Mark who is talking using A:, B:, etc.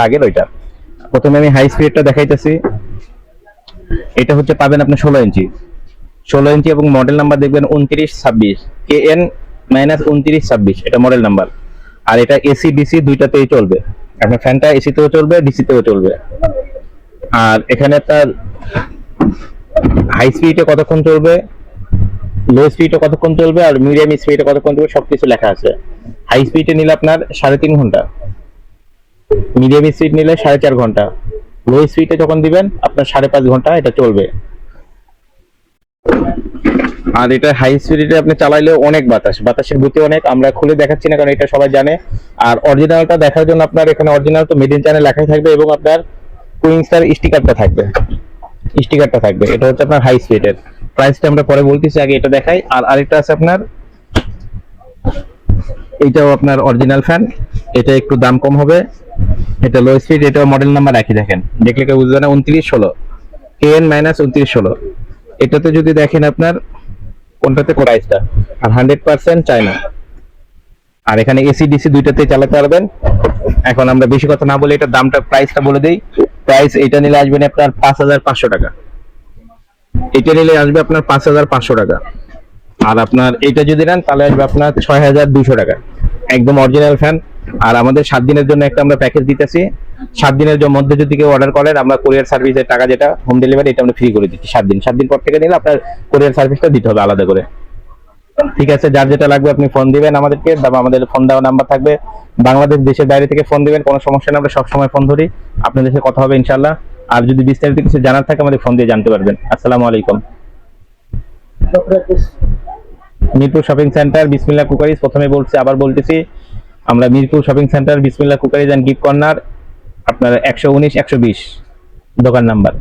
A: আগের ওইটা। প্রথমে আমি হাই স্পিডটা দেখাইতেছি। এটা হচ্ছে পাবেন আপনি 16 ইঞ্চি, 16 ইঞ্চি এবং মডেল নাম্বার দেখবেন 2926, KN -2926, এটা মডেল নাম্বার। আর এটা এসি ডিসি দুইটাতেই চলবে, আপনার ফ্যানটা এসিতেও চলবে ডিসিতেও চলবে। আর এখানে আপনার হাই স্পিডে কতক্ষণ চলবে, লো স্পিডে কতক্ষণ চলবে, আর মিডিয়াম স্পিডে কতক্ষণ চলবে সবকিছু লেখা আছে। হাই স্পিডে নিলে আপনার 3.5 ঘন্টা, মিডিয়াম স্পিড নিলে 4.5 ঘন্টা, লো স্পিডে যখন দিবেন আপনার 5.5 ঘন্টা এটা চলবে। আর এটা হাই স্পিডে আপনি চালাইলে অনেক বাতাসের গতি অনেক, আমরা খুলে দেখাচ্ছি না কারণ এটা সবাই জানে। আর অরিজিনালটা দেখার জন্য আপনার এখানে অরিজিনাল তো মেড ইন চায়না লেখাই থাকবে এবং আপনার কুইংস্টার স্টিকারটা থাকবে, এটা হচ্ছে আপনার হাই স্পিডের। প্রাইসটা আমরা পরে বলতেছি, আগে এটা দেখাই। আর আরেকটা আছে আপনার, এইটাও আপনার অরিজিনাল ফ্যান, এটা একটু দাম কম হবে, এটা লো স্পিড, এটাও মডেল নাম্বার একই, দেখেন দেখলে কেউ বুঝবে না, 2916, KN -2916। এটাতে যদি দেখেন আপনার কোনটাতে প্রাইসটা, আর 100% চায়না। আর এখানে এসি ডিসি দুইটাতেই চালাতে পারবেন। এখন আমরা বেশি কথা না বলে এটা দামটা প্রাইসটা বলে দেই। প্রাইস এটা নিলে আসবেন আপনার 5500 টাকা, এটা নিলে আসবে আপনার 5500 টাকা। আর আপনার এটা যদি নেন তাহলে আসবে আপনার 6200 টাকা, একদম অরিজিনাল ফ্যান। আর আমাদের 7 দিনের জন্য একটা আমরা প্যাকেজ দিতেছি, 7 দিনের মধ্যে যদি কেউ অর্ডার করেন আমরা কুরিয়ার সার্ভিসের টাকা যেটা হোম ডেলিভারি এটা আমরা ফ্রি করে দিচ্ছি 7 দিন। 7 দিন পর থেকে নিলে আপনার কুরিয়ার সার্ভিসটা দিতে হবে আলাদা করে। ঠিক আছে, যার যেটা লাগবে আপনি ফোন দিবেন আমাদেরকে, আমাদের ফোন দেওয়া নাম্বার থাকবে। বাংলাদেশ দেশের বাইরে থেকে ফোন দিবেন, কোনো সমস্যা নেই, আমরা সবসময় ফোন ধরি, আপনাদের সাথে কথা হবে ইনশাল্লাহ। আর যদি বিস্তারিত কিছু জানার থাকে আমাদের ফোন দিয়ে জানতে পারবেন। আসসালামু আলাইকুম। মিরপুর শপিং সেন্টার বিসমিল্লাহ কুকারিজ, প্রথমে বলছি আবার বলতেছি, আমরা মিরপুর শপিং সেন্টার বিসমিল্লাহ কুকারিজ এন্ড গিফট কর্নার, আপনার 119 120 দোকান নাম্বার।